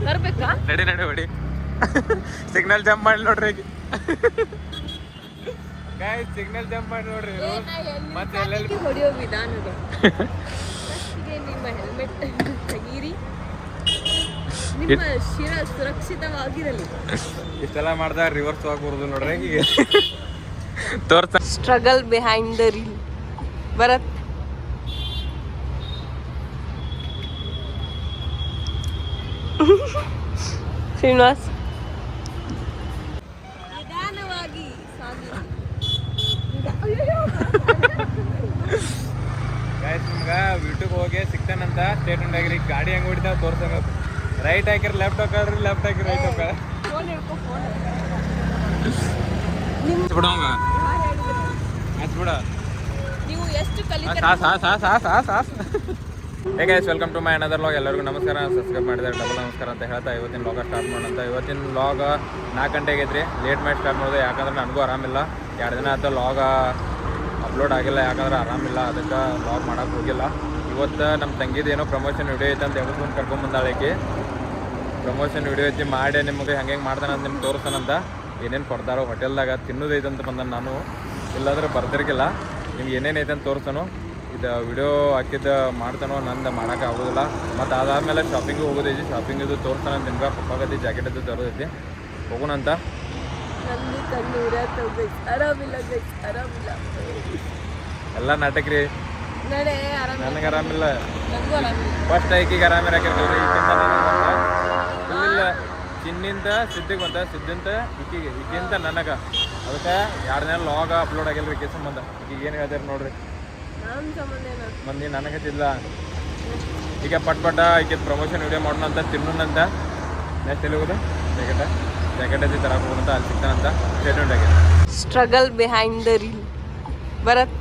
ಬರ್ಬೇಕಾ? ನಡಿ ಹೊಡಿ. ಸಿಗ್ನಲ್ ಜಂಪ್ ಮಾಡಿ ನೋಡ್ರಿ ಈಗ. ಗಾಯ್ಸ್ ಸಿಗ್ನಲ್ ಜಂಪ್ ಮಾಡಿ ನೋಡ್ರಿ. ಮತ್ತೆ ಎಲ್ಲೆಲ್ಲಿ ಹೊಡೆಯೋ ವಿಧಾನಗಳು. ನಿಮ್ಮ ಹೆಲ್ಮೆಟ್ ತೆಗೀರಿ, ನಿಮ್ಮ ಶಿರ ಸುರಕ್ಷಿತವಾಗಿರಲಿ. ಇಷ್ಟೆಲ್ಲ ಮಾಡ್ದಾಗ ರಿವರ್ಸ್ ಆಗ್ಬಾರ್ದು ನೋಡ್ರಿ ಈಗ. ತೋರ್ಸ struggle behind the reel. Bharat Srinivas ನಿಧಾನವಾಗಿ ಗಾಯ್ಸ್ ನಿಮ್ಗೆ ಯೂಟ್ಯೂಬ್ ಹೋಗಿ ಸಿಗ್ತಾನಂತ ಸ್ಟೇಟ್ ಆಗಿರಿ. ಗಾಡಿ ಹೆಂಗೆ ಹೊಡಿತಾವ ತೋರ್ಸಂಗ. ರೈಟ್ ಹಾಕಿರಿ ಲೆಫ್ಟ್ ಹಾಕ್ರಿ, ಲೆಫ್ಟ್ ಹಾಕಿರಿ ರೈಟ್ ಹಾಕ. ಬಿಡೋಂಗ ಬಿಡ. ನೀವು ಎಷ್ಟು hey guys, welcome to my another vlog. ಎಲ್ಲರಿಗೂ ನಮಸ್ಕಾರ. ಸಬ್ಸ್ಕ್ರೈಬ್ ಮಾಡಿದ್ರೆ ಡಬಲ್ ನಮಸ್ಕಾರ ಅಂತ ಹೇಳ್ತಾ ಇವತ್ತಿನ ವ್ಲಾಗ ಸ್ಟಾರ್ಟ್ ಮಾಡೋಣ. ಇವತ್ತಿನ ವ್ಲಾಗ್ 4 ಗಂಟೆಗೆ ಐತ್ರಿ. ಲೇಟ್ ಮಾಡಿ ಸ್ಟಾರ್ಟ್ ಮಾಡೋದು, ಯಾಕಂದ್ರೆ ನನಗೂ ಆರಾಮಿಲ್ಲ. 2 ದಿನ ಆಯ್ತು ವ್ಲಾಗ ಅಪ್ಲೋಡ್ ಆಗಿಲ್ಲ, ಯಾಕಂದ್ರೆ ಆರಾಮಿಲ್ಲ. ಅದಕ್ಕೆ ವ್ಲಾಗ್ ಮಾಡೋಕೆ ಹೋಗಿಲ್ಲ. ಇವತ್ತು ನಮ್ಮ ತಂಗಿದು ಏನೋ ಪ್ರಮೋಷನ್ ವಿಡಿಯೋ ಐತೆ ಅಂತ ಎಣಿಸ್ಕೊಂಡು ಕರ್ಕೊಂಬಂದಾಳಕ್ಕೆ. ಪ್ರಮೋಷನ್ ವಿಡಿಯೋ ಐತಿ ಮಾಡಿ ನಿಮಗೆ ಹೆಂಗೆ ಮಾಡ್ತಾನೆ ಅಂತ ನಿಮ್ಗೆ ತೋರಿಸ್ತಾನಂತ. ಏನೇನು ಕೊಡ್ತಾರೋ ಹೋಟೆಲ್ದಾಗ ತಿನ್ನೋದೈತೆ ಅಂತ ಬಂದ. ನಾನು ಇಲ್ಲಾಂದ್ರೆ ಬರ್ತಿರ್ಕಿಲ್ಲ. ನಿಮ್ಗೆ ಏನೇನು ಐತೆ ಅಂತ ತೋರಿಸ್ತಾನೋ. ಇದು ವಿಡಿಯೋ ಹಾಕಿದ್ದು ಮಾಡ್ತಾನೋ, ನಂದು ಮಾಡೋಕೆ ಆಗೋದಿಲ್ಲ. ಮತ್ತು ಅದಾದಮೇಲೆ ಶಾಪಿಂಗಿಗೆ ಹೋಗೋದೈತಿ. ಶಾಪಿಂಗಿದು ತೋರಿಸ್ತಾನೆ ನಿಮ್ಗೆ. ಪಪ್ಪಾಗತಿ ಜಾಕೆಟ್ ಅದು ತರೋದೈತಿ. ಹೋಗೋಣಂತ. ಎಲ್ಲ ನಾಟಕ ರೀ. ನನಗೆ ಆರಾಮಿಲ್ಲ. ಫಸ್ಟ್ ಈಕಿಗೆ ಆರಾಮಿರಾಕಿರ್ತೀವಿ. ಇಲ್ಲ ಚಿನ್ನಿಂದ ಸಿದ್ಧಿಗೆ ಬಂತ, ಸಿದ್ದಿಂತ ಈಕಿಂತ ನನಗೆ. ಅದಕ್ಕೆ 2 ದಿನ ವ್ಲಾಗ್ ಅಪ್ಲೋಡ್ ಆಗಿಲ್ಲ ರೀ. ಸಂಬಂಧ ಈಕಿಗೆ ಏನು ಹೇಳ್ತಾರೆ ನೋಡ್ರಿ. ಮಂದಿ ನನಗೆ ಹಚ್ಚಿಲ್ಲ. ಈಗ ಪಟ್ ಈಕೆ ಪ್ರಮೋಷನ್ ವಿಡಿಯೋ ಮಾಡೋಣ ಅಂತ, ತಿನ್ನೋಣಂತ. ನೆಕ್ಸ್ಟ್ ಎಲ್ಲಿ ಹೋಗೋದು? ಜಾಕೆಟ್ ಐತಿ ತರಕ್ಕೆ ಹೋಗೋಣಂತ. ಅಲ್ಲಿ ಸಿಗ್ತಾನಂತ. ಸ್ಟೇಟ್ಮೆಂಟ್ ಆಗಿ struggle behind the reel. Bharat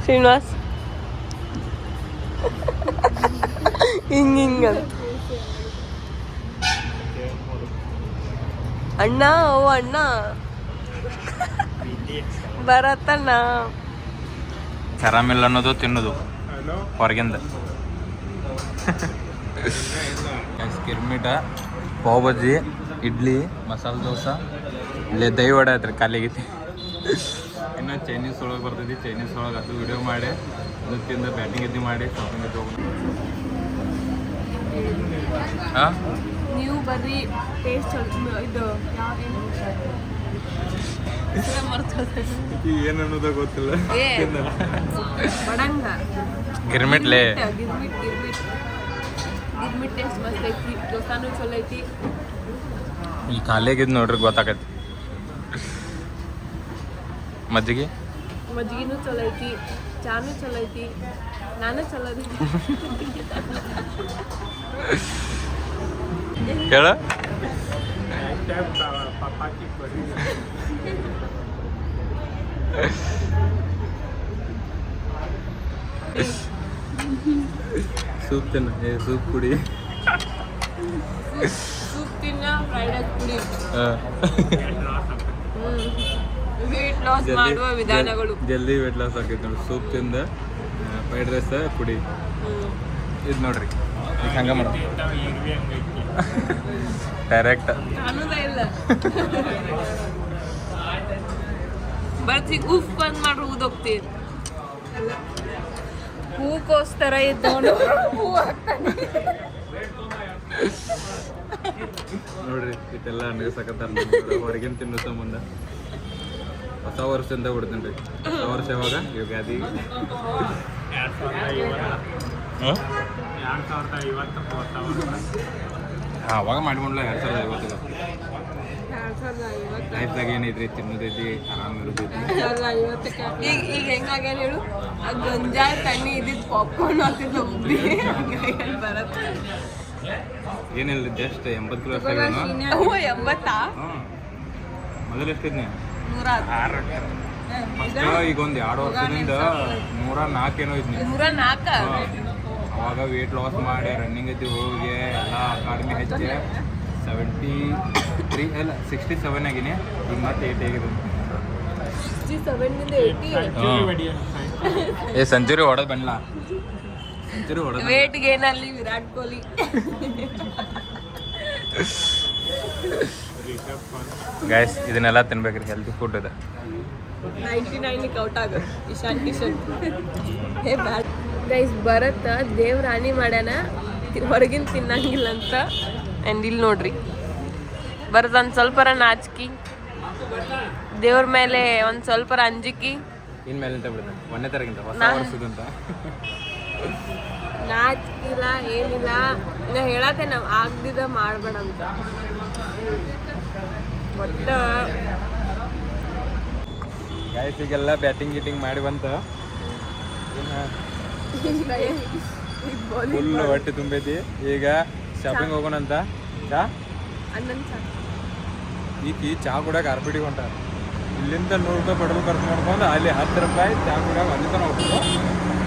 Srinivas ಹಿಂಗ ಅಣ್ಣ. ಓ ಅಣ್ಣ ಬರತ್ತಣ್ಣ. ಆರಾಮಿಲ್ಲ ಅನ್ನೋದು ತಿನ್ನೋದು ಹೊರಗಿಂದ. ಕಿರ್ಮಿಟ, ಪಾವ್ ಬಜ್ಜಿ, ಇಡ್ಲಿ, ಮಸಾಲೆ ದೋಸೆ, ಇಲ್ಲೇ ದಹಿ ವಡೆ ಐತ್ರಿ ಖಾಲಿಗೈತಿ. ಇನ್ನು ಚೈನೀಸ್ ಒಳಗೆ ಬರ್ತೈತಿ. ಚೈನೀಸ್ ಒಳಗೆ ಅದು ವಿಡಿಯೋ ಮಾಡಿ ಅದು ತಿಂದು ಬ್ಯಾಟಿಂಗ್ ಇದ್ದು ಮಾಡಿ ಶಾಪಿಂಗ್ ಇದ್ದು ಹೋಗೋದು. ಹಾಂ, ನೀವು ಬರ್ರಿ. ಟೇಸ್ಟ್ ಇದು ಏನು ಅನ್ನೋದ ಗೊತ್ತಿಲ್ಲ. ಬಡಂಗ ಗಿರ್ಮಿಟ್ಲೆ ಗಿರ್ಮಿಟ್ ಟೇಸ್ಟ್ ಮಸ್ತ್ ಐತಿ. ದೋಸಾನು ಚಲೋ ಐತಿ. ಈ ಖಾಲಿಯಾಗಿದ್ದು ನೋಡ್ರಿ ಗೊತ್ತಾಗತ್ತೆ. ಮಜ್ಜಿಗೆನೂ ಚಲೋ ಐತಿ, ಚಾನು ಚಲೋ ಐತಿ, ನಾನು ಚಲೋ ಐತಿ. ಹೇಳ ಸೂಪ್ ತಿನ್ನ. ಸೂಪ್ ಕುಡಿ. ಸೂಪ್ ತಿನ್ನ, ಫ್ರೈಡ್ ರೈಸ್ ಕುಡಿ. ವೇಟ್ ಲಾಸ್ ಮಾಡುವ ವಿಧಾನಗಳು. ಜಲ್ದಿ ವೇಟ್ ಲಾಸ್ ಆಗೈತೆ ನೋಡಿ. ಸೂಪ್ ತಿಂದ ಫ್ರೈಡ್ ರೈಸ್ ಕುಡಿ. ಇದು ನೋಡ್ರಿ ಈಗ ಹಂಗೆ ಮಾಡೋದು ಡೈರೆಕ್ಟ್. ಅನ್ನೋದೇ ಇಲ್ಲ. ಬರ್ತಿ ಉಫ್ ಬಂದ್ ಮಾಡ್ರು ಊದೋಗ್ತೀವಿ. ಹೂಕೋಸ್ಕರ ಇದ್ದವನು ಹೂ ಹಾಕ್ತಾನೆ ನೋಡ್ರಿ. ಇದೆಲ್ಲ ಅನ್ಗಸಕತ್ತಾರ ಹೊರಗಿನ ತಿನ್ನೋ ಸಂಬಂಧ. ಹೊಸ ವರ್ಷದಿಂದ ಬಿಡ್ತೀನಿ ರೀ. ಹೊಸ ವರ್ಷ ಯಾವಾಗ? ಯುಗಾದಿ. ಅವಾಗ ಮಾಡ್ಕೊಂಡ್ಲ 2050. ಲೈಫ್ದಾಗ ಏನೈತ್ರಿ? ತಿನ್ನೋದೈತಿ, ಆರಾಮಿರೋದೈತಿ. ಈಗ ಹೆಂಗಾಗ್ಯಾನ ಹೇಳು? ಗಂಜಾಯ ತಣ್ಣಿ ಇದ್ದಿದ್ದು ಪಾಪ್ಕಾರ್ನ್ ಹಾಕಿದ್ದು ಉಬ್ಬಿ ಬರತ್ತೆ. ಏನಿಲ್ಲ, ಜಸ್ಟ್ 80 ಕಿಲೋ ಅಷ್ಟೇ. 80? ಮೊದಲು ಎಷ್ಟಿದ್ನಿ? 106. ಈಗ ಒಂದು 2 ವರ್ಷದಿಂದ 104 ಏನೋ ಇದ್ನಿ. 104. ಅವಾಗ ವೇಟ್ ಲಾಸ್ ಮಾಡಿ ರನ್ನಿಂಗ್ ಐತಿ ಹೋಗಿ ಎಲ್ಲ ಅಕಾಡೆಮಿ ಹಚ್ಚಿ 73 ಅಲ್ಲ 67 ಆಗಿನಿ. ಈಗ ಮತ್ತೆ 8 ಆಗಿದೆ. 67 ಇಂದ 80 ಏ ಸೆಂಚುರಿ ಹೊಡೆದ್ ಬನ್ನಿಲ್ಲ ಸೆಂಚುರಿ ಹೊಡೆದ್ ವೇಟ್ ಗೇನ್ ಅಲ್ಲಿ ವಿರಾಟ್ ಕೊಹ್ಲಿ ಗೈಸ್ ಇದನ್ನೆಲ್ಲ ತಿನ್ಬೇಕ್ರಿ ಹೆಲ್ತಿ ಫುಡ್ ಇದೆ 99 ಔಟ್ ಆಗ ಇಶಾನ್ ಕಿಶನ್ ಹೇ ಬ್ಯಾಡ್ ಗೈಸ್ ಭರತ್ ದೇವ್ರಾಣಿ ಮಾಡ್ಯಾನ ಹೊರಗಿನ ತಿನ್ನಂಗಿಲ್ಲ ಅಂತ ಆ್ಯಂಡ್ ಇಲ್ಲಿ ನೋಡ್ರಿ ಭರತ್ ಒಂದು ಸ್ವಲ್ಪರ ನಾಚಿಕಿ ದೇವ್ರ ಮೇಲೆ ಒಂದು ಸ್ವಲ್ಪರ ಅಂಜಿಕಿ ಇನ್ಮೇಲೆ ಅಂತ ಬಿಡುತ್ತೆ ಒಂದೇ ತರಗಿಂತ ಹೊಸ ವರ್ಷದಂತ ನಾಚಿಕಿಲ್ಲ ಏನಿಲ್ಲ ನಾ ಹೇಳತ್ತೆ ನಾವು ಆಗ್ದಿದ ಮಾಡ್ಬೇಡ ಅಂತ ಒಟ್ಟು ಗೈಸ್ ಈಗೆಲ್ಲ ಬ್ಯಾಟಿಂಗ್ ಗೀಟಿಂಗ್ ಮಾಡಿ ಬಂತ ಫುಲ್ ಹೊಟ್ಟೆ ತುಂಬೈತಿ ಈಗ ಶಾಪಿಂಗ್ ಹೋಗೋಣ ಅಂತ ಚಾ ಅನ್ನನ್ ಚಾ ಈಕಿ ಚಾ ಕುಡಿಯೋಕೆ ಆರ್ಪಿಡಿಗೆ ಹೊಂಟ ಇಲ್ಲಿಂದ 100 ರೂಪಾಯಿ ಪೆಟ್ರೋಲ್ ಖರ್ಚು ಮಾಡ್ಕೊಂಡು ಅಲ್ಲಿ 10 ರೂಪಾಯಿ ಚಾ ಕುಡಿಯೋಕೆ ಅಲ್ಲಿ ತನಕ ಹೋಗ್ಬೇಕು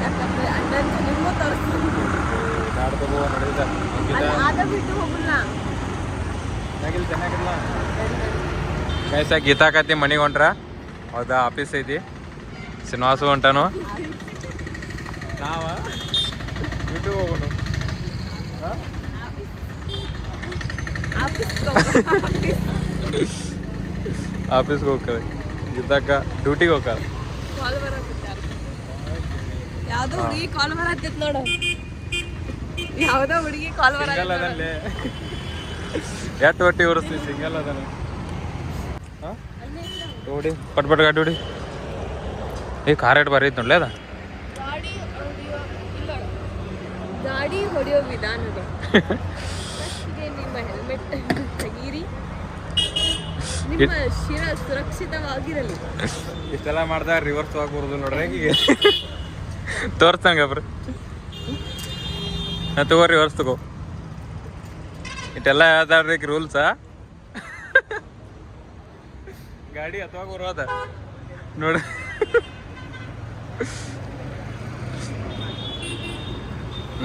ಯಾಕಂದ್ರೆ ಅನ್ನನ್ ನಿಮಗೂ ತೋರಿಸ್ತೀನಿ ಗಾಡಿ ತಗೋ ನಡೆದ ಆದ ಬಿಟ್ಟು ಹೋಗಲ್ಲ ಚೆನ್ನಾಗಿಲ್ಲ ಗೈಸ ಗೀತಾಕತಿ ಮನೆಗೆ ಹೊಂಟ್ರ ಹೌದಾ ಆಫೀಸ್ ಐತಿ ಶ್ರೀನಿವಾಸು ಹೊಂಟಾನು ನಾವ ಬಿಟ್ಟು ಹೋಗೋಣ ಆಫೀಸ್ಗೆ ಹೋಗ್ತಾರೆ ಗೀತಾಕ ಡ್ಯೂಟಿಗೆ ಹೋಗ್ತಾರೆ ಕಾಲ್ ಬರತ್ತಿದ್ದಾರೆ ಯಾವುದೋ ಹುಡುಗಿ ಕಾಲ್ ಬರತ್ತಿತ್ತು ನೋಡು ಯಾವುದೋ ಹುಡುಗಿ ಕಾಲ್ ಸಿಂಗಲ್ ಅದಲ್ಲೇ ಎಷ್ಟು ಹೊಟ್ಟಿ ಉರಿಸ್ತೀವಿ ಸಿಂಗಲ್ ಅದನ್ನ ನೋಡಿ ಪಟ್ ಗಾಡಿ ಹೊಡಿ ಏ ಕಾರ್ ರೇಟ್ ಬರೀ ನೋಡ್ಲೇ ಅದ ಗಾಡಿ ಹೊಡೆಯೋ ವಿಧಾನದ ನಿಮ್ಮ ಹೆಲ್ಮೆಟ್ ತೆಗೀರಿ ನಿಮ್ಮ ಶಿರ ಸುರಕ್ಷಿತವಾಗಿರಲಿ ಇಷ್ಟೆಲ್ಲ ಮಾಡ್ದಾಗ ರಿವರ್ಸ್ ಆಗ್ಬಾರ್ದು ನೋಡ್ರಿ ಈಗ ತೋರ್ಸಂಗ ಬ್ರ ತಗೋ ರಿವರ್ಸ್ ತಗೋ ಇಟ್ಟೆಲ್ಲ ಯಾವ್ದಾಡ್ರಿ ರೂಲ್ಸ ಗಾಡಿ ಅಥವಾ ಬರೋದ ನೋಡ್ರಿ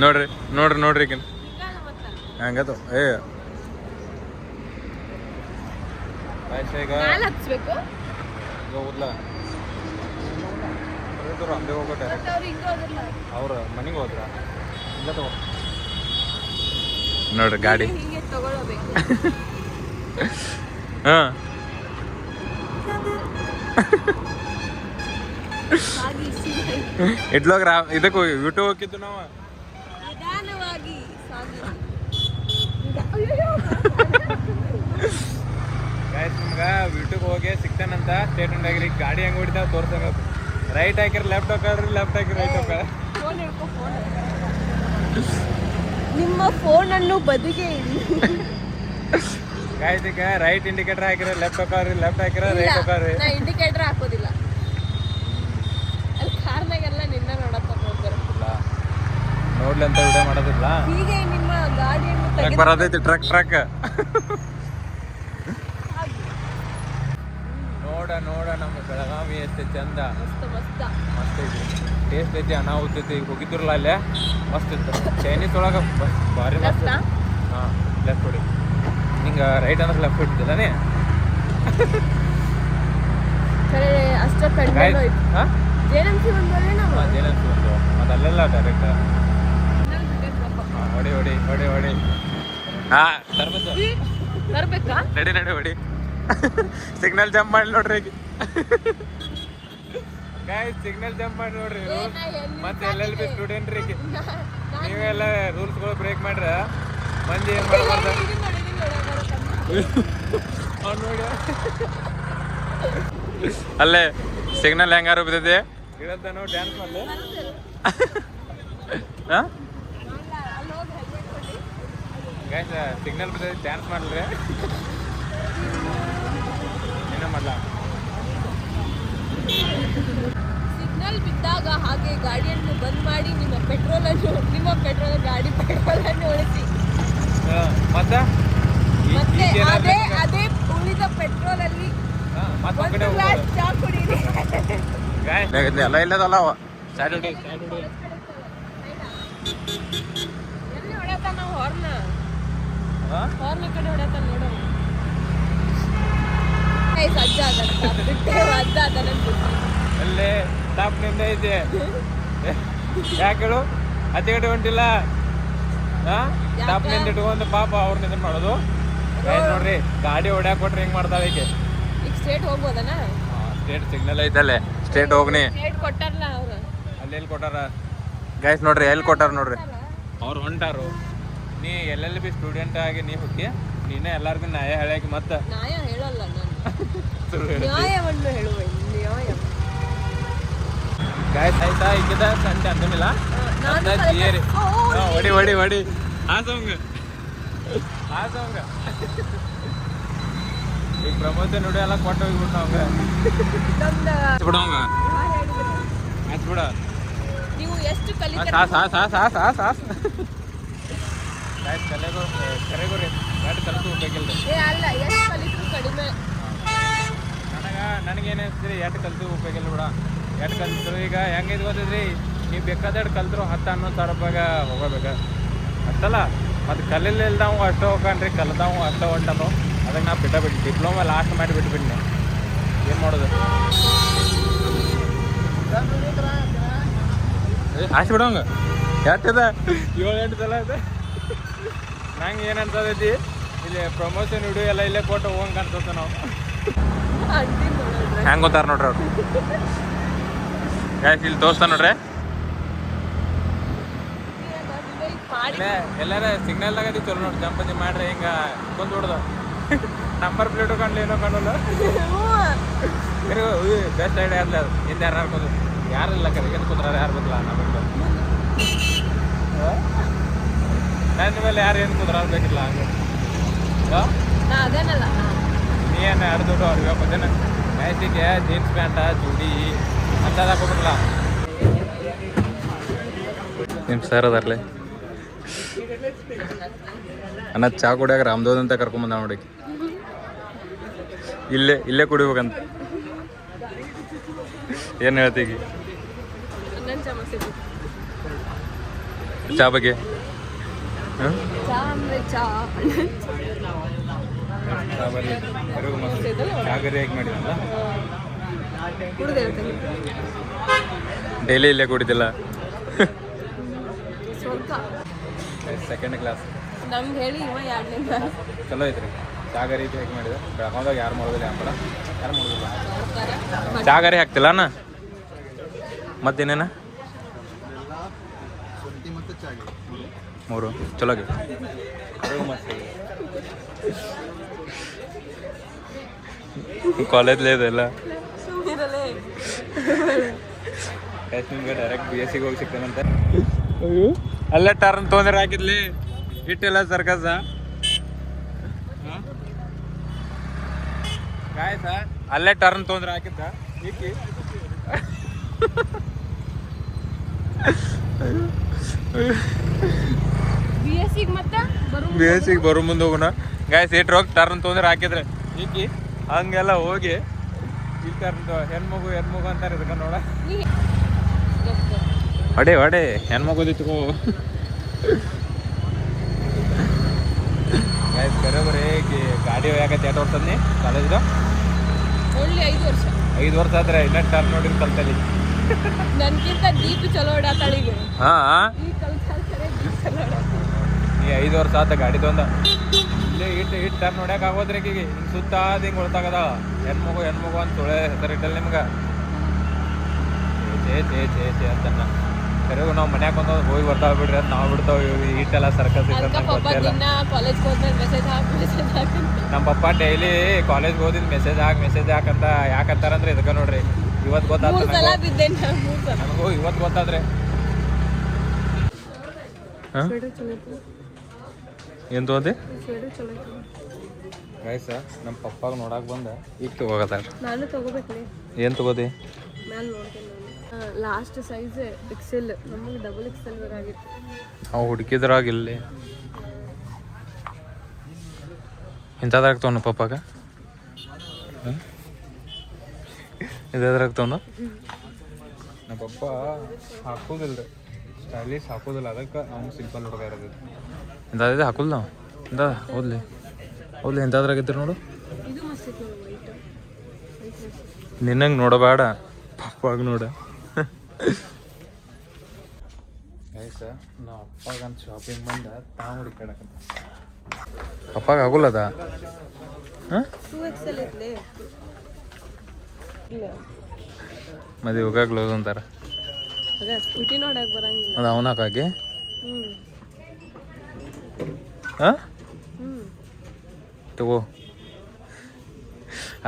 ನೋಡ್ರಿ ನೋಡ್ರಿ ನೋಡ್ರಿ ಈಗಿನ ಹಂಗದು ಏ ಈಗ ಹಚ್ಬೇಕು ಹೋಗುದ್ಲ ಅಂದೆ ಹೋಗೋ ಡೈರೆಕ್ಟ್ ಅವ್ರ ಮನೆಗೆ ಹೋದ್ರ ಇಲ್ಲ ತಗೋ ನೋಡ್ರಿ ಗಾಡಿ ಹೀಗೆ ತಗೊಳ್ಬೇಕು ಹಾಂ ಇಟ್ಲೋಗ ಇದಕ್ಕೆ ಹೋಗಿ ಯೂಟ್ಯೂಬ್ ಹೋಗಿದ್ದು ನಾವು ನಿಧಾನವಾಗಿ ಗಾಯ್ಸ್ ನಿಮ್ಗೆ ಯೂಟ್ಯೂಬ್ ಹೋಗಿ ಸಿಗ್ತಾನಂತ ಸ್ಟೇಟ್ಮೆಂಟ್ ಆಗಿರಿ ಗಾಡಿ ಹೆಂಗೆ ಹೊಡಿತಾವ ತೋರ್ಸಂಗ ರೈಟ್ ಹಾಕಿರಿ ಲೆಫ್ಟ್ ಹೋಗ್ರಿ ಲೆಫ್ಟ್ ಹಾಕಿರಿ ರೈಟ್ ಹೋಗ ನಿಮ್ಮ ಫೋನನ್ನು ಬದಿಗೆ ಇಡಿ ಗಾಯ್ಸ್ ಈಗ ರೈಟ್ ಇಂಡಿಕೇಟರ್ ಹಾಕಿರಿ ಲೆಫ್ಟ್ ಹೋಗ್ರಿ ಲೆಫ್ಟ್ ಹಾಕಿರ ರೈಟ್ ಹೋಗ್ರಿ ನಾ ಇಂಡಿಕೇಟರ್ ಹಾಕೋದಿಲ್ಲ ಅಲ್ಲಿ ಕಾರ್ನಾಗೆಲ್ಲ ನಿನ್ನ ನೋಡಪ್ಪ ಹೋಗ್ತಾರೆ ನೋಡ್ಲಿ ಅಂತ ವಿಡಿಯೋ ಮಾಡೋದಿಲ್ಲ ಹೀಗೆ ನಿಮ್ಮ ಗಾಡಿಯನ್ನು ಟ್ರಕ್ ಬರೋದೈತಿ ಟ್ರಕ್ ನೋಡ ನಮ್ಮ ಬೆಳಗಾವಿ ಎಷ್ಟು ಚಂದ ಮಸ್ತ್ ಮಸ್ತ್ ಐತಿ ಟೇಸ್ಟ್ ಐತಿ ಅನಾಹುತ ಐತಿ ಈಗ ಹೋಗಿದ್ರಲ್ಲ ಅಲ್ಲೇ ಮಸ್ತ್ ಇತ್ತು ಚೈನೀಸ್ ಒಳಗೆ ಭಾರಿ ಮಸ್ತ್ ಹಾಂ ಲೆಫ್ಟ್ ಹೊಡಿ ನಿಂಗೆ ರೈಟ್ ಅಂದ್ರೆ ಲೆಫ್ಟ್ ಹೊಡಿತಿದ್ದಾನೆ ಸರಿ ಅಷ್ಟ ಕಂಡು ಹಾಂ ಜೇನಂಸಿ ಬಂದ್ವಲ್ಲ ನಾವು ಜೇನಂಸಿ ಬಂದು ಮತ್ತು ಅಲ್ಲೆಲ್ಲ ಡೈರೆಕ್ಟ್ ಹೊಡಿ ಹಾಂ ತರ್ಬೇಕಾ ನಡಿ ಹೊಡಿ ಸಿಗ್ನಲ್ ಜಂಪ್ ಮಾಡಿ ನೋಡ್ರಿ ಈಗ ಗಾಯ್ಸ್ ಸಿಗ್ನಲ್ ಜಂಪ್ ಮಾಡಿ ನೋಡ್ರಿ ಮತ್ತೆ LLB ಸ್ಟೂಡೆಂಟ್ ರೀ ನೀವೆಲ್ಲ ರೂಲ್ಸ್ಗಳು ಬ್ರೇಕ್ ಮಾಡ್ರ ಮಂದಿ ಏನ್ ಮಾಡ್ಬಾರ್ದ ನೋಡಿ ಅಲ್ಲೇ ಸಿಗ್ನಲ್ ಹೆಂಗಾರು ಬಿದ್ದೈತಿ ಇಳತ್ತಾನು ಡ್ಯಾನ್ಸ್ ಮಾಡ್ಲಿ ಹಾಂ ಗಾಯ್ಸ್ ಸಿಗ್ನಲ್ ಬಿದ್ದೈತಿ ಡ್ಯಾನ್ಸ್ ಮಾಡ್ರಿ ಏನ ಮಾಡ್ಲಾ ಸಿಗ್ನಲ್ ಬಿದ್ದಾಗ ಹಾಗೆ ಗಾಡಿಯನ್ನು ಬಂದ್ ಮಾಡಿ ನಿಮ್ಮ ಗಾಡಿ ಪೆಟ್ರೋಲನ್ನು ಉಳಿಸಿ ಮತ್ತೆ ಅದೇ ಉಳಿದ ಪೆಟ್ರೋಲ್ ಅಲ್ಲಿ ಮತ್ತೆ ಗ್ಲಾಸ್ ಚಾ ಕುಡೀರಿ ಎಲ್ಲ ಇಲ್ಲದಲ್ಲ ಎಲ್ಲಿ ಹೊಡೆಯತ್ತ ನಾವು ಹಾರ್ನ್ ಕಡೆ ಹೊಡೆಯತ್ತ ನೋಡೋಣ ಗೈಸ್ ಅಜ್ಜ ಅಜ್ಜ ಅಲ್ಲೇ ಟಾಪ್ ನಿಂದ ಐತೆ ಯಾಕೆ ಹೇಳು ಅತಿ ಗಂಟೆ ಹೊಂಟಿಲ್ಲ ಟಾಪ್ ನಿಂದ ಇಟ್ಕೊಂಡು ಪಾಪ ಅವ್ರ ನಿಂದ ಮಾಡೋದು ನೋಡ್ರಿ ಗಾಡಿ ಹೊಡ್ಯಾಕ್ ಕೊಟ್ರೆ ಹೆಂಗ್ ಮಾಡ್ತಾಳೆ ಈಗ ಸ್ಟ್ರೇಟ್ ಹೋಗ್ಬೋದನ ಸ್ಟೇಟ್ ಸಿಗ್ನಲ್ ಐತಲ್ಲೇ ಸ್ಟೇಟ್ ಹೋಗ್ನಿ ಕೊಟ್ಟಾರಲ್ಲ ಅವ್ರು ಅಲ್ಲಿ ಎಲ್ಲಿ ಕೊಟ್ಟಾರ ಗೈಸ್ ನೋಡ್ರಿ ಎಲ್ಲಿ ಕೊಟ್ಟಾರ ನೋಡ್ರಿ ಅವ್ರು ಹೊಂಟಾರು ನೀ ಎಲ್ಲೆಲ್ಲಿ ಬಿ ಸ್ಟೂಡೆಂಟ್ ಆಗಿ ನೀ ಹುಟ್ಟಿ ನೀನೇ ಎಲ್ಲರಿಗೂ ನ್ಯಾಯ ಹೇಳಕ್ಕೆ ಮತ್ತೆ ನ್ಯಾಯ ಹೇಳಲ್ಲ ನಾನು ನ್ಯಾಯವನ್ನು ಹೇಳುವೆ ನ್ಯಾಯ ಗಾಯ್ಸ್ ಆಯ್ತಾ ಈಗಿದ ಸಂತೆ ಅಂತಮಿಲ್ಲ ಜಿಯರಿ ಹೊಡಿ ಹೊಡಿ ಹೊಡಿ ಆ ಸಾಂಗ್ ಈಗ ಪ್ರಮೋಷನ್ ನೋಡಿ ಎಲ್ಲ ಕೊಟ್ಟು ಹೋಗ್ಬಿಟ್ಟು ಅವಂಗ ಬಿಡವಂಗ ಆಯ್ತು ಬಿಡ ನೀವು ಎಷ್ಟು ಕರೆಗೂ ರೀ ಗಾಡಿ ಕಲಿತು ಹೋಗ್ಬೇಕಿಲ್ಲ ಅಲ್ಲ ಎಷ್ಟು ಕಲಿತ್ರು ಕಡಿಮೆ ನನಗೇನು ಅನಿಸ್ತೀರಿ ಎಷ್ಟು ಕಲಿತು ಹೋಗ್ಬೇಕಿಲ್ಲ ಬಿಡ ಎಷ್ಟು ಕಲಿತರು ಈಗ ಹೆಂಗೈದು ಗೊತ್ತಿದ್ರಿ ನೀವು ಬೇಕಾದಷ್ಟು ಕಲ್ತರು 10-11 ಸಾವಿರ ರೂಪಾಯಿಗೆ ಹೋಗಬೇಕು ಅಷ್ಟಲ್ಲ ಮತ್ತು ಕಲಿಲಿಲ್ದವು ಅಷ್ಟು ಹೋಗ್ಕಂಡ್ರಿ ಕಲ್ತಾವು ಅಷ್ಟು ಹೊಂಟನು ಅದಕ್ಕೆ ನಾ ಬಿಟ್ಟು ಡಿಪ್ಲೊಮಾ ಲಾಸ್ಟ್ ಮಾಡಿ ಬಿಟ್ಬಿಡ್ನಿ ಏನು ಮಾಡೋದು ಅಷ್ಟು ಬಿಡೋಂಗ ಎಷ್ಟದ 7-8 ಸಲ ಇದೆ ನಂಗೆ ಏನು ಅನ್ಸತೈತಿ ಇಲ್ಲಿ ಪ್ರಮೋಷನ್ ವಿಡಿಯೋ ಎಲ್ಲ ಇಲ್ಲೇ ಕೊಟ್ಟು ಹೋಗಂಗೆ ಅನ್ಸುತ್ತೆ ನಾವು ಹೆಂಗೆ ಗೊತ್ತಾರ ನೋಡ್ರಿ ಅವ್ರು ಯಾಕೆ ಇಲ್ಲಿ ತೋರಿಸ್ತಾ ನೋಡ್ರಿ ಎಲ್ಲಾರ ಸಿಗ್ನಲ್ದಾಗ ಅದು ಚಲೋ ನೋಡಿ ಜಂಪತಿ ಮಾಡ್ರಿ ಹಿಂಗೆ ಕೊಂದು ಬಿಡ್ದು ನಂಬರ್ ಪ್ಲೇಟು ಕಂಡ್ಲಿ ಏನೋ ಕಾಣಲ್ಲ ಬೆಸ್ಟ್ ಐಡಿಯಾ ಅಲ್ಲ ಅದು ಹಿಂದೆ ಯಾರು ಹಾಕೋದು ಯಾರಿಲ್ಲ ಕರೆಗೆ ಕುಂದ್ರ ಯಾರು ಬರಲ್ಲ ನಮಗೆ ನನ್ನ ಮೇಲೆ ಯಾರು ಏನು ಕುಂದ್ರ ಬೇಕಿಲ್ಲ ಹಂಗೆ ಅದೇನಲ್ಲ ನೀ ಏನು ಎರಡು ದುಡ್ಡು ಅವ್ರಿಗೆ ಹಾಕೋದೇನ ನೈಟಿಗೆ ಜೀನ್ಸ್ ಪ್ಯಾಂಟ ಚೂಡಿ ಅಂತ ಹಾಕೋಬಿಡಲ್ಲ ನಿಮ್ಮ ಸರ್ ಅದಾರಲೆ ಅನ್ನ ಚಾ ಕುಡಿಯಾಕ ರಾಮದೋದ್ ಅಂತ ಕರ್ಕೊಂಬಂದ ನೋಡಿ ಇಲ್ಲೇ ಕುಡಿಬೇಕಂತ ಏನು ಹೇಳ್ತೀಗಿ ಚಾ ಬಗ್ಗೆ ಚಾಗರಿ ಹೇಗೆ ಮಾಡಿದಲ್ಲ ಡೈಲಿ ಇಲ್ಲೇ ಕುಡಿದಿಲ್ಲ ಸೆಕೆಂಡ್ ಕ್ಲಾಸ್ ನಮ್ಗೆ ಹೇಳಿ ಇವ 2ನೇ ಕ್ಲಾಸ್ ಚಲೋ ಐತ್ರಿ ಚಾಗರಿ ಹೇಗೆ ಮಾಡಿದೆ ಬೆಳಗಾವ್ದಾಗ ಯಾರು ಮಾಡೋದಿಲ್ಲ ಅಂಬಡ ಯಾರು ಮಾಡೋದಿಲ್ಲ ಚಾಗರಿ ಹಾಕ್ತಿಲ್ಲ ಅಣ್ಣ ಮತ್ತೇನೇನ 3 ಚಲೋ ಕಾಲೇಜ್ಲೇ ಇದೆಲ್ಲ ನಿಮ್ಗೆ ಡೈರೆಕ್ಟ್ BSc ಹೋಗಿ ಸಿಗ್ತಾನಂತೆ ಅಲ್ಲೇ ಟರ್ನ್ ತೊಂದರೆ ಹಾಕಿದ್ಲಿ ಇಟ್ಟೆಲ್ಲ ಸರ್ಕಸ ಗಾಯಸ ಅಲ್ಲೇ ಟರ್ನ್ ತೊಂದರೆ ಹಾಕಿದ್ದ ಈಕಿ BSc ಬರೋ ಮುಂದೆ ಹೋಗೋಣ ಗಾಯಸ್ ಏಟ್ರ ಹೋಗಿ ಟರ್ನ್ ತೊಂದರೆ ಹಾಕಿದ್ರೆ ಈಕಿ ಹಂಗೆಲ್ಲ ಹೋಗಿ ಈ ಟರ್ನ್ ಹೆಣ್ಮಗು ಅಂತಾರೆ ಇದಕ್ಕ ನೋಡ ಹೊಡೆ ಹೆಣ್ಮಗುದಿತ್ತು ಗಾಯಸ್ ಬರೋಬರೇ ಗಾಡಿ ಹೋಗಕ್ಕೆ 2 ವರ್ಷ ನೀ ಕಾಲೇಜ್ದು ಓನ್ಲಿ 5 ವರ್ಷ 5 ವರ್ಷ ಆದ್ರೆ ಇನ್ನೂ ಟರ್ನ್ ನೋಡಿರಿ ಕಲ್ತಲ್ಲಿ ನನ್ಕಿಂತ ದೀಪ ಚಲೋ ಹೊಡ್ಯಾತಾಳಿಗೆ ನೀ 5 ವರ್ಷ ಆತ ಗಾಡಿ ತೊಂದ ಇಲ್ಲೇ ಇಟ್ಟು ಟರ್ನ್ ನೋಡ್ಯಾಕ ಆಗೋದ್ರಿ ಈಗ ಸುತ್ತ ಹಿಂಗೆ ಉಳ್ತಾಗದ ಹೆಣ್ಮಗು ಅಂತ ತೊಳೆ ಹೆಸರಿಟ್ಟಲ್ಲ ನಿಮ್ಗೆ ಚೇ ಅಂತನ್ನ ಕರೆಗೂ ನಾವು ಮನ್ಯಾಗ ಬಂದು ಹೋಗಿ ಬರ್ತಾವ ಬಿಡ್ರಿ ಅಂತ ನಾವು ಬಿಡ್ತಾವ ಇಟ್ಟೆಲ್ಲ ಸರ್ಕಸ್ ನಮ್ಮ ಪಪ್ಪ ಡೈಲಿ ಕಾಲೇಜ್ಗೆ ಹೋದಿದ್ ಮೆಸೇಜ್ ಹಾಕಂತ ಯಾಕಂತಾರಂದ್ರೆ ಇದಕ್ಕೆ ನೋಡ್ರಿ ಇವತ್ತು ಗೊತ್ತಾಗ್ತದೆ ನನಗೂ ಇವತ್ತು ಗೊತ್ತಾದ್ರೆ ಏನು ತೊಗೊಂಡಿ ಗೈಸ ನಮ್ಮ ಪಪ್ಪಾಗ ನೋಡಕ್ಕೆ ಬಂದ ಈಗ ತಗೋತಾರ ನಾನು ತಗೋಬೇಕ್ರಿ ಏನು ತಗೋದಿ ನಾನು ನೋಡ್ತೇನೆ ಲಾಸ್ಟ್ ಸೈಜ್ XL ನಮಗೆ ಡಬಲ್ XL ಬೇಕಾಗಿತ್ತು ಅವು ಹುಡುಕಿದ್ರಾಗ ಇಲ್ಲಿ ಇಂಥದ್ರಾಗ ತೊಗೊಂಡು ಪಪ್ಪಾಗ ಇದ್ರಾಗ ತೊಗೊಂಡು ನಮ್ಮ ಪಪ್ಪ ಹಾಕೋದಿಲ್ಲ ರೀ ಸ್ಟೈಲಿಶ್ ಹಾಕೋದಿಲ್ಲ ಅದಕ್ಕೆ ಅವ್ನು ಸಿಂಪಲ್ ಹುಡುಗ ಇರೋದು ಇಂಥದ್ದು ಹಾಕೋಲ್ಲ ನಾವು ಇಂಥ ಹೌದ್ಲಿ ಇಂಥದ್ರಾಗ ಇದ್ರಿ ನೋಡು ಇದು ಮಸ್ತ್ ಐತಿ ವೈಟ್ ನಿನ್ನಂಗೆ ನೋಡಬೇಡ ಪಪ್ಪಾಗ ನೋಡ ಗೈಸ ನಾ ಅಪ್ಪಾಗಂತ ಶಾಪಿಂಗ್ ಬಂದ ತಾವು ಹುಡುಕಾಡಕ ಅಪ್ಪಾಗ ಆಗುಲ್ಲದ ಹಾಂ 2XL ಇರ್ಲಿ ಇಲ್ಲ ಮದುವೆ ಹೋಗಾಗ ಕ್ಲೋಸ್ ಅಂತಾರೆ ಅದೇ ಸ್ಕೂಟಿ ನೋಡಕ್ಕೆ ಬರಂಗಿಲ್ಲ ಅದು ಅವನ ಹಾಕಾಗಿ ಹ್ಞೂ ಹಾಂ ಹ್ಞೂ ತಗೋ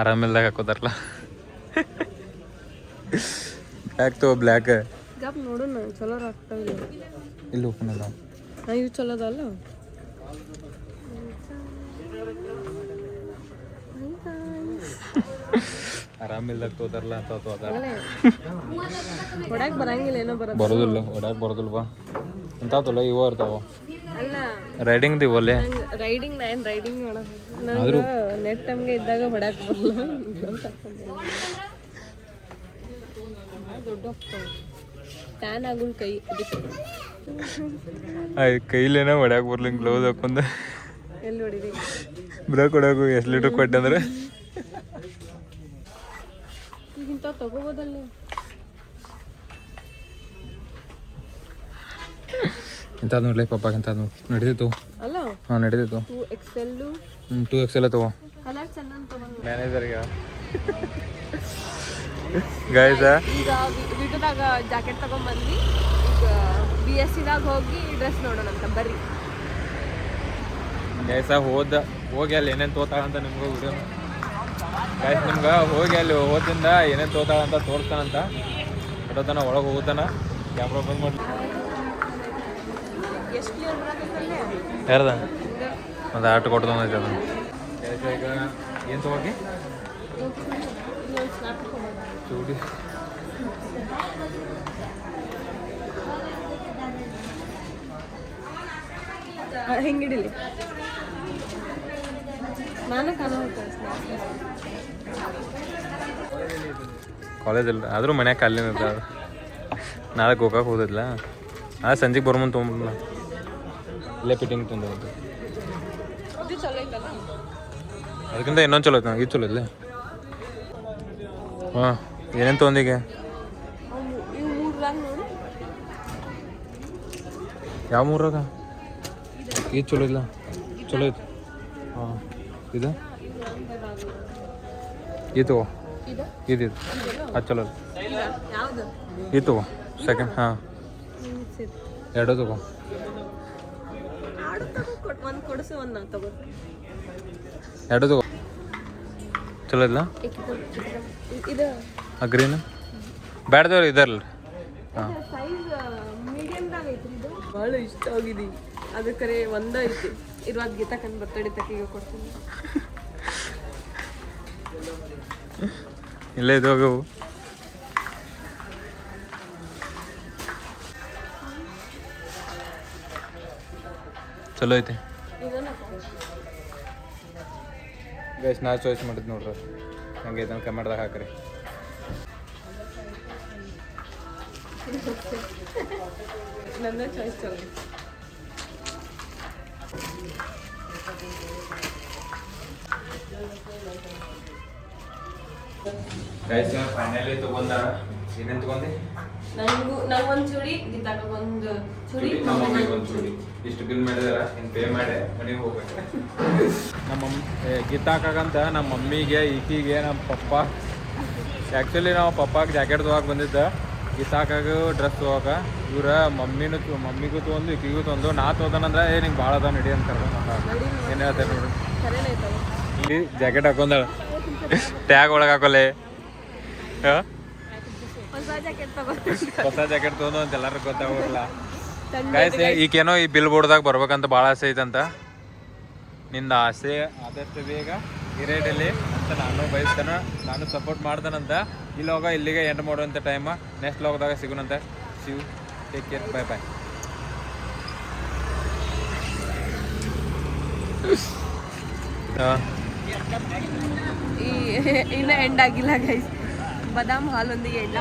ಆರಾಮಿಲ್ದಾಗ ಹಾಕೋತಾರಲ್ಲ ಬ್ಲ್ಯಾಕ್ ತಗೋ ಬ್ಲ್ಯಾಕ್ ಗಪ್ ನೋಡೋಣ ಚಲೋ ಆಗ್ತಾವಿಲ್ಲ ಇಲ್ಲಿ ಓಪನ್ ಅದ ಇವು ಚಲೋದಲ್ಲ ಆರಾಮಿಲ್ದಾಗ ತೋತಾರಲ್ಲ ಅಂತ ತೋತಾರ ಹೊಡಕ್ಕೆ ಬರಂಗಿಲ್ಲ ಏನೋ ಬರೋದಿಲ್ಲ ಹೊಡ್ಯಾಕ ಬರೋದಿಲ್ವಾ ಇಂಥತ್ತಲ್ಲ ಇವ ಇರ್ತಾವ ಅಲ್ಲ ರೈಡಿಂಗ್ ಇವಲ್ಲೇ ರೈಡಿಂಗ್ ನಾನು ರೈಡಿಂಗ್ ಮಾಡೋದು ನಂಗೆ ನೆಟ್ ಟೈಮ್ಗೆ ಇದ್ದಾಗ ಹೊಡಕ್ಕೆ ಬರಲ್ಲ ದೊಡ್ಡ ಟ್ಯಾನ್ ಆಗುಲ್ ಕೈ ಅದಕ್ಕೆ ಕೈಲೇನ ಹೊಡ್ಯಾಕ ಬರ್ಲಿಂಗ್ ಗ್ಲೌಸ್ ಹಾಕೊಂಡ ಎಲ್ಲಿ ಹೊಡಿರಿ ಬ್ರೇಕ್ ಹೊಡ್ಯಾಕು ಎಷ್ಟು ಲೀಟ್ರ್ ಕೊಟ್ಟೆ ಅಂದ್ರೆ ಈಗಿಂತ ತಗೋಬೋದಲ್ಲ ಇಂಥದ್ದು ನೋಡ್ಲಿ ಪಪ್ಪಾಗ ಇಂಥದ್ದು ನಡೀತಿತ್ತು ಅಲ್ಲ ಹಾಂ ನಡೀತಿತ್ತು 2XL 2XL ತಗೋ ಕಲರ್ ಚೆನ್ನಾಗಿ ತಗೊಂಡು ಮ್ಯಾನೇಜರ್ಗೆ ಗೈಸ ಈಗ ವಿಟದಾಗ ಜಾಕೆಟ್ ತಗೊಂಡ್ಬಂದು ಈಗ BScದಾಗ ಹೋಗಿ ಡ್ರೆಸ್ ನೋಡೋಣ ಅಂತ ಬರ್ರಿ ಗೈಸ ಹೋಗಿ ಅಲ್ಲಿ ಏನೇನು ತೋತಾಳಂತ ನಿಮ್ಗೆ ವಿಡಿಯೋ ಗೈಸ್ ನಿಮ್ಗೆ ಹೋಗಿ ಅಲ್ಲಿ ಹೋದಿಂದ ಏನೇನು ತೋತಾಳಂತ ತೋರಿಸ್ತಾನಂತ ಹೊಡೋತನ ಒಳಗೆ ಹೋಗುತ್ತಾನ ಕ್ಯಾಮ್ರಾ ಬಂದ್ ಮಾಡಿ ಎಷ್ಟು ಕ್ಲಿಯರ್ ಬರೋದಲ್ಲೇ ಯಾರದ ಒಂದು ಆಟ ಕೊಟ್ಟು ತಂದೈತೆ ಅದನ್ನು ಗೈಸ ಈಗ ಏನು ತಗೋಗಿ ಚೂಡಿ ಹೆಂಗಿಡಿಲಿ ನಾನು ಕಾಣ ಕಾಲೇಜಲ್ಲಿ ಆದರೂ ಮನ್ಯಾಗ ಕಾಲಿನ ಇರ್ತಾವ ನಾಳೆ ಗೋಕಾಕ್ ಹೋದಿಲ್ಲ ನಾಳೆ ಸಂಜೆಗೆ ಬರ್ಮಂತ ತೊಗೊಂಬಿಡಲ್ಲ ಇಲ್ಲೇ ಫಿಟ್ಟಿಂಗ್ ತಂದು ಇದು ಚಲೋ ಐತಲ್ಲ ಅದಕ್ಕಿಂತ ಇನ್ನೊಂದು ಚಲೋ ಐತೆ ಇದು ಚಲೋ ಇಲ್ಲೇ ಹಾಂ ಏನೇನು ತೊಗೊಂಡೀಗ ಇವು ಮೂರ್ರಾಗ ನೋಡು ಯಾವ ಮೂರಾಗ ಇದು ಚಲೋ ಇಲ್ಲ ಚಲೋ ಐತೆ ಹಾಂ ಇದು ಇದು ಇದು ಇದು ಅದು ಚಲೋ ಯಾವುದು ಇದು ತಗೋ ಸೆಕೆಂಡ್ ಹಾಂ ಎರಡು ತಗೋ ಒಂದು ಕೊಡಿಸು ಒಂದು ನಾ ತಗೋ ಎರಡು ತಗೋ ಚಲೋ ಇಲ್ಲ ಇದು ಗ್ರೀನ್ ಬ್ಯಾಡ್ದವ್ರು ಇದಾರಲ್ಲ ಹಾಂ ಸೈಜ್ ಮೀಡಿಯಮ್ದಾಗ ಐತ್ರಿ ಇದು ಭಾಳ ಇಷ್ಟ ಆಗಿದೆ ಅದಕ್ಕೆ ಒಂದ ಐತಿ ಇರುವಾದ ಗೀತಕ್ಕಂದು ಬರ್ತಡೇ ತಕ್ಕಿಗೆ ಕೊಡ್ತೀನಿ ಇಲ್ಲೇ ಇದು ಹೋಗವು ಚಲೋ ಐತಿ ಗೈಸ್ ನಾ ಚಾಯ್ಸ್ ಮಾಡಿದ್ ನೋಡ್ರಿ ಹಂಗೆ ಇದನ್ನು ಕಮೆಂಟ್ದಾಗ ಹಾಕ್ರಿ ನನ್ನ ಚಾಯ್ಸ್ ಚಲೋ ಗೈಸ್ ಫೈನಲಿ ತಗೊಂಡಾರ ಏನೇನು ತಗೊಂಡಿ ನಂಗೊಂದು ಚೂಡಿ ಗೀತಾಕ ಒಂದು ಚೂಡಿ ನಮ್ಮ ಮಮ್ಮಿಗೆ ಒಂದು ಚೂಡಿ ಇಷ್ಟು ಬಿಲ್ ಮಾಡಿದಾರ ಇನ್ನು ಪೇ ಮಾಡಿ ಮನೆಗೆ ಹೋಗ್ಬೇಕು ನಮ್ಮ ಮಮ್ಮಿ ಗೀತಾಕಾಗಂತ ನಮ್ಮ ಮಮ್ಮಿಗೆ ಈಕಿಗೆ ನಮ್ಮ ಪಪ್ಪ ಆ್ಯಕ್ಚುಲಿ ನಾವು ಪಪ್ಪಾಗೆ ಜಾಕೆಟ್ ತೊಗೊಳಕ್ಕೆ ಬಂದಿದ್ದ ಗೀತಾಕಾಗ ಡ್ರೆಸ್ ತೊಗೊಳಕ ಇವ್ರ ಮಮ್ಮಿಗೂ ತೊಗೊಂಡು ಈಕಿಗೂ ತೊಗೊಂಡು ನಾ ತೊಗೊಂಡಂದ್ರೆ ನಿಂಗೆ ಭಾಳ ಅದ ನಡಿ ಅಂತ ಏನು ಹೇಳ್ತಾರೆ ನೋಡ್ರಿ ಸರಿನೈತವ ಇಲ್ಲಿ ಜಾಕೆಟ್ ಹಾಕೊಂಡಾಳ ಟ್ಯಾಗ್ ಒಳಗೆ ಹಾಕೊಲೆ ಹಾಂ ಹೊಸ ಜಾಕೆಟ್ ತಗೋ ಹೊಸ ಜಾಕೆಟ್ ತೊಗೊಂಡು ಅಂತ ಎಲ್ಲರಿಗೂ ಗೊತ್ತಾಗೋಲ್ಲ ಗೈಸ್ ಈಗೇನೋ ಈ ಬಿಲ್ ಬೋರ್ಡ್ದಾಗ ಬರ್ಬೇಕಂತ ಭಾಳ ಆಸೆ ಐತಂತ ನಿಂದ ಆಸೆ ಆದಷ್ಟು ಬೇಗ ಈ ರೇಟಲ್ಲಿ ಅಂತ ನಾನು ಬಯಸ್ತಾನೆ ನಾನು ಸಪೋರ್ಟ್ ಮಾಡ್ತಾನಂತ ಇಲ್ಲಿ ಹೋಗ ಇಲ್ಲಿಗೆ ಎಂಟು ಮಾಡುವಂಥ ಟೈಮ ನೆಕ್ಸ್ಟ್ ಲಾಗ್ದಾಗ ಸಿಗೋಣಂತ Shiv take care bye bye ಇನ್ನ ಎಂಡ್ ಆಗಿಲ್ಲ ಗೈಸ್ ಬಾದಾಮ್ ಹಾಲೊಂದಿಗೆ ಎಣ್ಣೆ